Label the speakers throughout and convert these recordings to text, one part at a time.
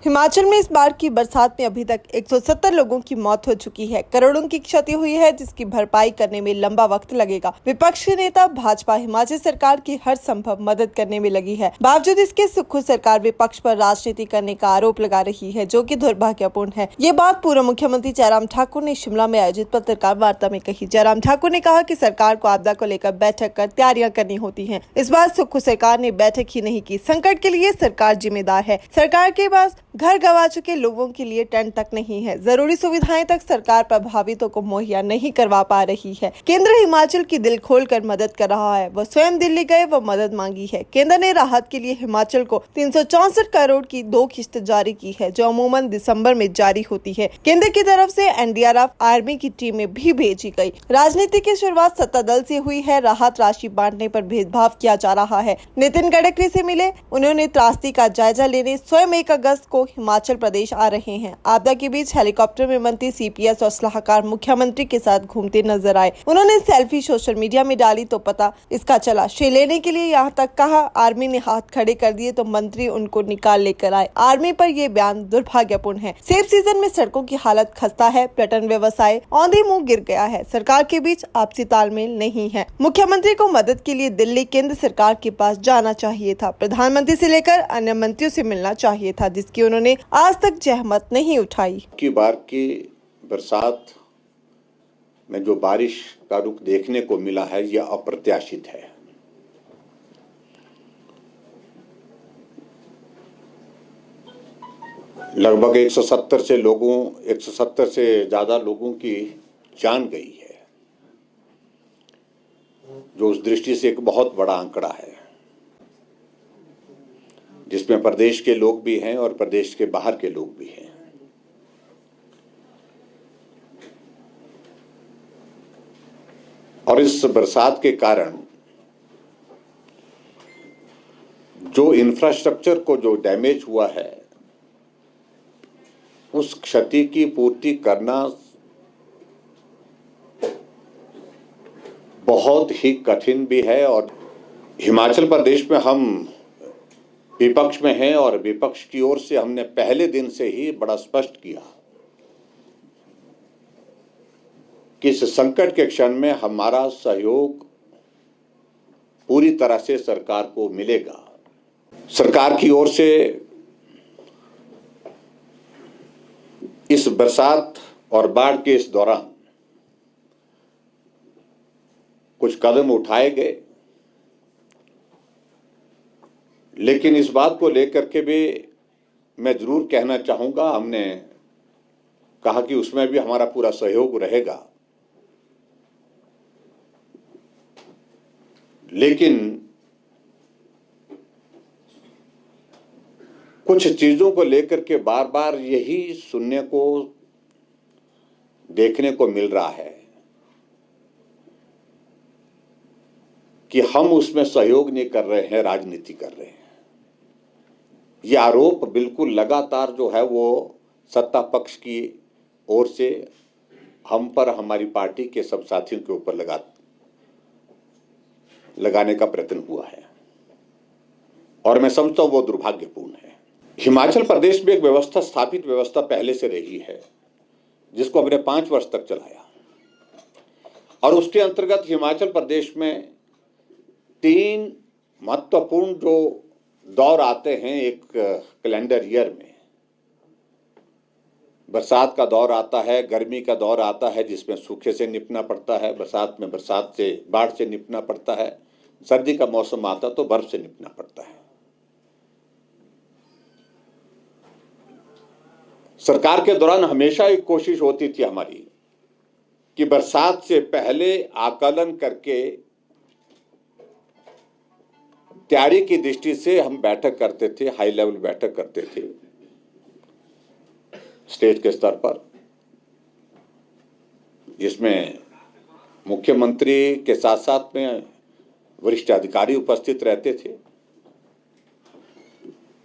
Speaker 1: हिमाचल में इस बार की बरसात में अभी तक 170 लोगों की मौत हो चुकी है। करोड़ों की क्षति हुई है, जिसकी भरपाई करने में लंबा वक्त लगेगा। विपक्ष के नेता भाजपा हिमाचल सरकार की हर संभव मदद करने में लगी है। बावजूद इसके सुखू सरकार विपक्ष पर राजनीति करने का आरोप लगा रही है, जो कि दुर्भाग्यपूर्ण है। ये बात पूर्व मुख्यमंत्री जयराम ठाकुर ने शिमला में आयोजित पत्रकार वार्ता में कही। जयराम ठाकुर ने कहा कि सरकार को आपदा को लेकर बैठक कर तैयारियां करनी होती है। इस बार सुखू सरकार ने बैठक ही नहीं की। संकट के लिए सरकार जिम्मेदार है। सरकार के पास घर गंवा चुके लोगों के लिए टेंट तक नहीं है। जरूरी सुविधाएं तक सरकार प्रभावितों को मुहैया नहीं करवा पा रही है। केंद्र हिमाचल की दिल खोलकर मदद कर रहा है। वह स्वयं दिल्ली गए व मदद मांगी है। केंद्र ने राहत के लिए हिमाचल को 364 करोड़ की 2 किस्त जारी की है, जो अमूमन दिसंबर में जारी होती है। केंद्र की तरफ से एनडीआरएफ आर्मी की टीमें भी भेजी गई। राजनीति की शुरुआत सत्ता दल से हुई है। राहत राशि बांटने पर भेदभाव किया जा रहा है। नितिन गडकरी से मिले, उन्होंने त्रासदी का जायजा लेने स्वयं 1 अगस्त को हिमाचल प्रदेश आ रहे हैं। आपदा के बीच हेलीकॉप्टर में मंत्री, सीपीएस और सलाहकार मुख्यमंत्री के साथ घूमते नजर आए। उन्होंने सेल्फी सोशल मीडिया में डाली तो पता इसका चला। श्रेय लेने के लिए यहाँ तक कहा, आर्मी ने हाथ खड़े कर दिए तो मंत्री उनको निकाल लेकर आए। आर्मी पर ये बयान दुर्भाग्यपूर्ण है। सेब सीजन में सड़कों की हालत खस्ता है। पर्यटन व्यवसाय औंधे मुंह गिर गया है। सरकार के बीच आपसी तालमेल नहीं है। मुख्यमंत्री को मदद के लिए दिल्ली केंद्र सरकार के पास जाना चाहिए था। प्रधानमंत्री से लेकर अन्य मंत्रियों से मिलना चाहिए था, जिसकी उन्होंने आज तक जहमत नहीं उठाई।
Speaker 2: की बार की बरसात में जो बारिश का रुख देखने को मिला है, यह अप्रत्याशित है। लगभग 170 से ज्यादा लोगों की जान गई है, जो उस दृष्टि से एक बहुत बड़ा आंकड़ा है, जिसमें प्रदेश के लोग भी हैं और प्रदेश के बाहर के लोग भी हैं। और इस बरसात के कारण जो इंफ्रास्ट्रक्चर को जो डैमेज हुआ है, उस क्षति की पूर्ति करना बहुत ही कठिन भी है। और हिमाचल प्रदेश में हम विपक्ष में हैं और विपक्ष की ओर से हमने पहले दिन से ही बड़ा स्पष्ट किया कि इस संकट के क्षण में हमारा सहयोग पूरी तरह से सरकार को मिलेगा। सरकार की ओर से इस बरसात और बाढ़ के इस दौरान कुछ कदम उठाए गए, लेकिन इस बात को लेकर के भी मैं जरूर कहना चाहूंगा, हमने कहा कि उसमें भी हमारा पूरा सहयोग रहेगा। लेकिन कुछ चीजों को लेकर के बार बार यही सुनने को, देखने को मिल रहा है कि हम उसमें सहयोग नहीं कर रहे हैं, राजनीति कर रहे हैं। यह आरोप बिल्कुल लगातार जो है वो सत्ता पक्ष की ओर से हम पर, हमारी पार्टी के सब साथियों के ऊपर लगाने का प्रयत्न हुआ है, और मैं समझता हूं वो दुर्भाग्यपूर्ण है। हिमाचल प्रदेश में एक व्यवस्था, स्थापित व्यवस्था पहले से रही है, जिसको हमने 5 वर्ष तक चलाया, और उसके अंतर्गत हिमाचल प्रदेश में 3 महत्वपूर्ण जो दौर आते हैं एक कैलेंडर ईयर में। बरसात का दौर आता है, गर्मी का दौर आता है जिसमें सूखे से निपटना पड़ता है, बरसात से बाढ़ से निपटना पड़ता है, सर्दी का मौसम आता तो बर्फ से निपटना पड़ता है। सरकार के दौरान हमेशा एक कोशिश होती थी हमारी कि बरसात से पहले आकलन करके तैयारी की दृष्टि से हम बैठक करते थे, हाई लेवल बैठक करते थे स्टेट के स्तर पर, जिसमें मुख्यमंत्री के साथ साथ में वरिष्ठ अधिकारी उपस्थित रहते थे।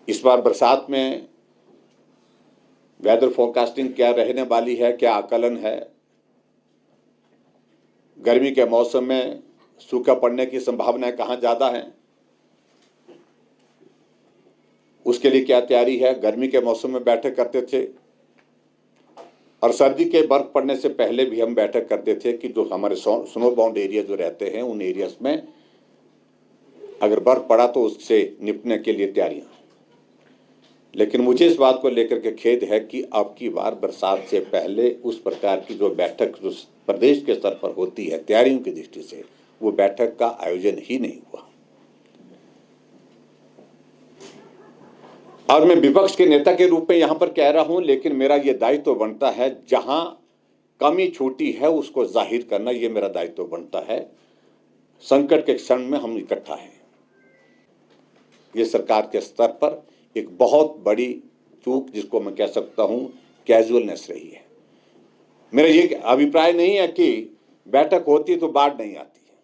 Speaker 2: इस बार बरसात में वेदर फोरकास्टिंग क्या रहने वाली है, क्या आकलन है, गर्मी के मौसम में सूखा पड़ने की संभावनाएं कहां ज्यादा हैं, उसके लिए क्या तैयारी है। गर्मी के मौसम में बैठक करते थे और सर्दी के बर्फ पड़ने से पहले भी हम बैठक करते थे कि जो हमारे स्नो बाउंड एरिया जो रहते हैं उन एरियाज में अगर बर्फ पड़ा तो उससे निपटने के लिए तैयारियां। लेकिन मुझे इस बात को लेकर के खेद है कि अब की बार बरसात से पहले उस प्रकार की जो बैठक जो प्रदेश के स्तर पर होती है तैयारियों की दृष्टि से, वो बैठक का आयोजन ही नहीं हुआ। और मैं विपक्ष के नेता के रूप में यहां पर कह रहा हूं, लेकिन मेरा यह दायित्व तो बनता है जहां कमी छूटी है उसको जाहिर करना, यह मेरा दायित्व तो बनता है। संकट के क्षण में हम इकट्ठा हैं। यह सरकार के स्तर पर एक बहुत बड़ी चूक, जिसको मैं कह सकता हूं कैजुअलनेस रही है। मेरा ये अभिप्राय नहीं है कि बैठक होती तो बाढ़ नहीं आती है।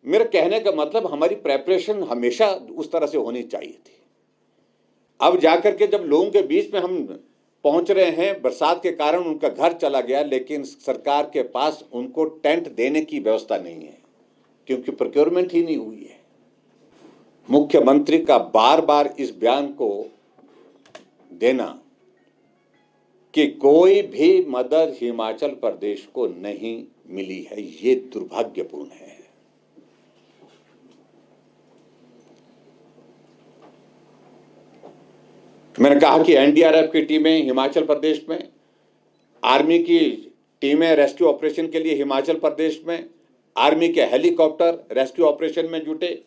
Speaker 2: मेरा कहने का मतलब हमारी प्रेपरेशन हमेशा उस तरह से होनी चाहिए थी। अब जाकर के जब लोगों के बीच में हम पहुंच रहे हैं, बरसात के कारण उनका घर चला गया, लेकिन सरकार के पास उनको टेंट देने की व्यवस्था नहीं है क्योंकि प्रोक्योरमेंट ही नहीं हुई है। मुख्यमंत्री का बार बार इस बयान को देना कि कोई भी मदद हिमाचल प्रदेश को नहीं मिली है, ये दुर्भाग्यपूर्ण है। मैंने कहा कि एनडीआरएफ की टीमें हिमाचल प्रदेश में, आर्मी की टीमें रेस्क्यू ऑपरेशन के लिए हिमाचल प्रदेश में, आर्मी के हेलीकॉप्टर रेस्क्यू ऑपरेशन में जुटे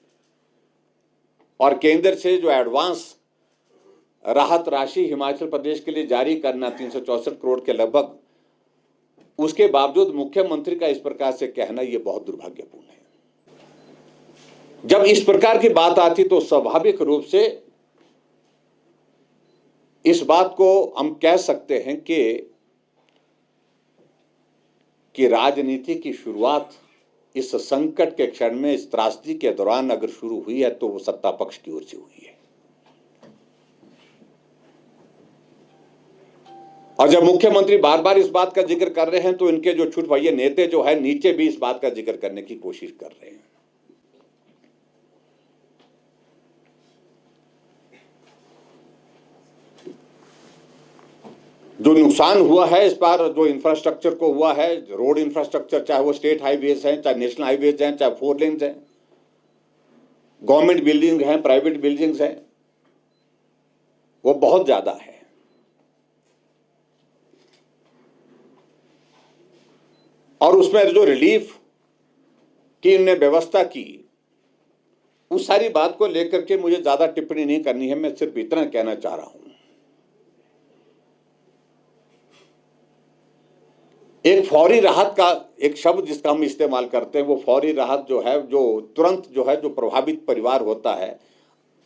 Speaker 2: और केंद्र से जो एडवांस राहत राशि हिमाचल प्रदेश के लिए जारी करना 364 करोड़ के लगभग, उसके बावजूद मुख्यमंत्री का इस प्रकार से कहना यह बहुत दुर्भाग्यपूर्ण है। जब इस प्रकार की बात आती तो स्वाभाविक रूप से इस बात को हम कह सकते हैं कि राजनीति की शुरुआत इस संकट के क्षण में, इस त्रासदी के दौरान अगर शुरू हुई है तो वो सत्ता पक्ष की ओर से हुई है। और जब मुख्यमंत्री बार बार इस बात का जिक्र कर रहे हैं तो इनके जो छुट भैया नेता जो है नीचे भी इस बात का जिक्र करने की कोशिश कर रहे हैं। जो नुकसान हुआ है इस बार, जो इंफ्रास्ट्रक्चर को हुआ है, रोड इंफ्रास्ट्रक्चर, चाहे वो स्टेट हाईवेज हैं, चाहे नेशनल हाईवेज हैं, चाहे 4 लेन्स हैं, गवर्नमेंट बिल्डिंग हैं, प्राइवेट बिल्डिंग्स हैं, वो बहुत ज्यादा है। और उसमें जो रिलीफ की इन्होंने व्यवस्था की, उस सारी बात को लेकर के मुझे ज्यादा टिप्पणी नहीं करनी है। मैं सिर्फ इतना कहना चाह रहा हूं, एक फौरी राहत का एक शब्द जिसका हम इस्तेमाल करते हैं, वो फौरी राहत जो है, जो तुरंत जो है, जो प्रभावित परिवार होता है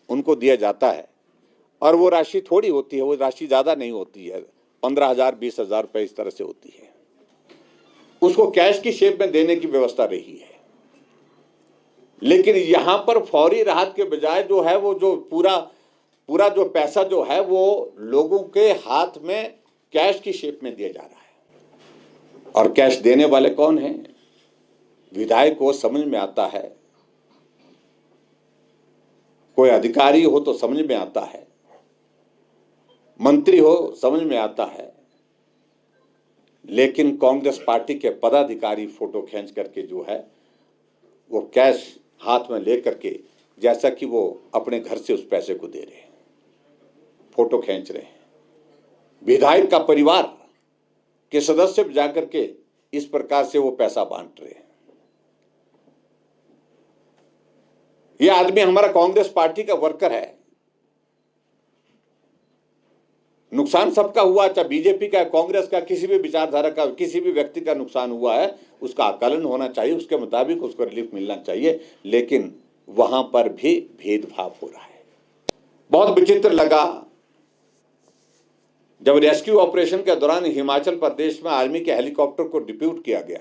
Speaker 2: उनको दिया जाता है। और वो राशि थोड़ी होती है, वो राशि ज्यादा नहीं होती है, 15,000 20,000 रुपए इस तरह से होती है। उसको कैश की शेप में देने की व्यवस्था रही है। लेकिन यहां पर फौरी राहत के बजाय जो है, वो जो पूरा जो पैसा जो है वो लोगों के हाथ में कैश की शेप में दिया जा रहा है। और कैश देने वाले कौन हैं? विधायक को समझ में आता है, कोई अधिकारी हो तो समझ में आता है, मंत्री हो समझ में आता है, लेकिन कांग्रेस पार्टी के पदाधिकारी फोटो खींच करके जो है वो कैश हाथ में लेकर के, जैसा कि वो अपने घर से उस पैसे को दे रहे हैं, फोटो खींच रहे हैं। विधायक का परिवार के सदस्य जाकर के इस प्रकार से वो पैसा बांट रहे हैं। ये आदमी हमारा कांग्रेस पार्टी का वर्कर है। नुकसान सबका हुआ, चाहे बीजेपी का, कांग्रेस का, किसी भी विचारधारा का, किसी भी व्यक्ति का नुकसान हुआ है, उसका आकलन होना चाहिए, उसके मुताबिक उसको रिलीफ मिलना चाहिए। लेकिन वहां पर भी भेदभाव हो रहा है। बहुत विचित्र लगा जब रेस्क्यू ऑपरेशन के दौरान हिमाचल प्रदेश में आर्मी के हेलीकॉप्टर को डिप्यूट किया गया।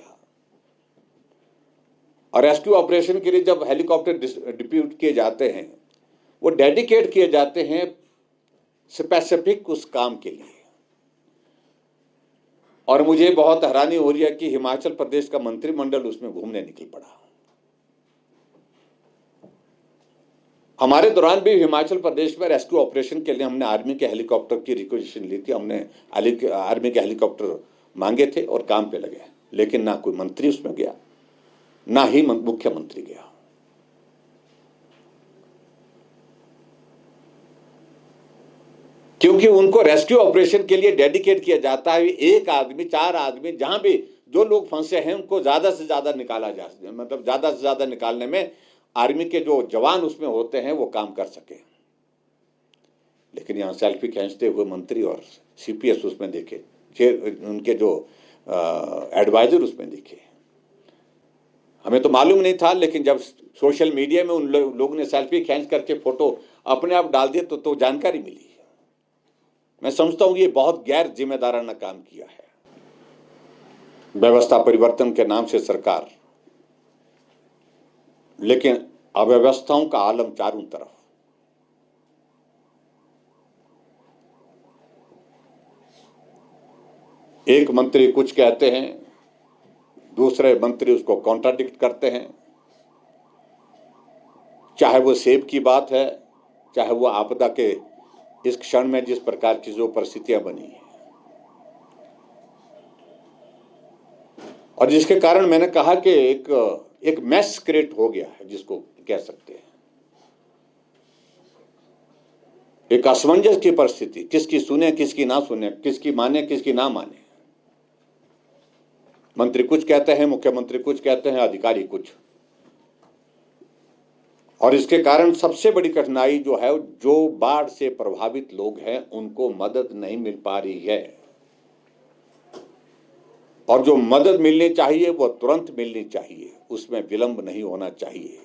Speaker 2: और रेस्क्यू ऑपरेशन के लिए जब हेलीकॉप्टर डिप्यूट किए जाते हैं, वो डेडिकेट किए जाते हैं स्पेसिफिक उस काम के लिए। और मुझे बहुत हैरानी हो रही है कि हिमाचल प्रदेश का मंत्रिमंडल उसमें घूमने निकल पड़ा। हमारे दौरान भी हिमाचल प्रदेश में रेस्क्यू ऑपरेशन के लिए हमने आर्मी के हेलीकॉप्टर की रिक्वेजिशन ली थी। हमने आर्मी के हेलीकॉप्टर मांगे थे और काम पे लगे, लेकिन ना कोई मंत्री उसमें गया, ना ही मुख्यमंत्री गया। क्योंकि उनको रेस्क्यू ऑपरेशन के लिए डेडिकेट किया जाता है। एक आदमी, 4 आदमी, जहां भी जो लोग फंसे हैं उनको ज्यादा से ज्यादा निकाला जा, मतलब ज्यादा से ज्यादा निकालने में आर्मी के जो जवान उसमें होते हैं वो काम कर सके। लेकिन यहां सेल्फी खींचते हुए मंत्री और सीपीएस उसमें देखे, उनके जो एडवाइजर उसमें दिखे। हमें तो मालूम नहीं था, लेकिन जब सोशल मीडिया में उन लोगों ने सेल्फी खींच करके फोटो अपने आप डाल दिए तो जानकारी मिली। मैं समझता हूं ये बहुत गैर जिम्मेदाराना काम किया है। व्यवस्था परिवर्तन के नाम से सरकार, लेकिन अव्यवस्थाओं का आलम चारों तरफ। एक मंत्री कुछ कहते हैं, दूसरे मंत्री उसको कॉन्ट्राडिक्ट करते हैं। चाहे वो सेब की बात है, चाहे वो आपदा के इस क्षण में जिस प्रकार की जो परिस्थितियां बनी है, और जिसके कारण मैंने कहा कि एक मैस क्रिएट हो गया है, जिसको कह सकते हैं एक असमंजस की परिस्थिति। किसकी सुने, किसकी ना सुने, किसकी माने, किसकी ना माने। मंत्री कुछ कहते हैं, मुख्यमंत्री कुछ कहते हैं, अधिकारी कुछ। और इसके कारण सबसे बड़ी कठिनाई जो है, जो बाढ़ से प्रभावित लोग हैं उनको मदद नहीं मिल पा रही है, और जो मदद मिलनी चाहिए वो तुरंत मिलनी चाहिए, उसमें विलंब नहीं होना चाहिए।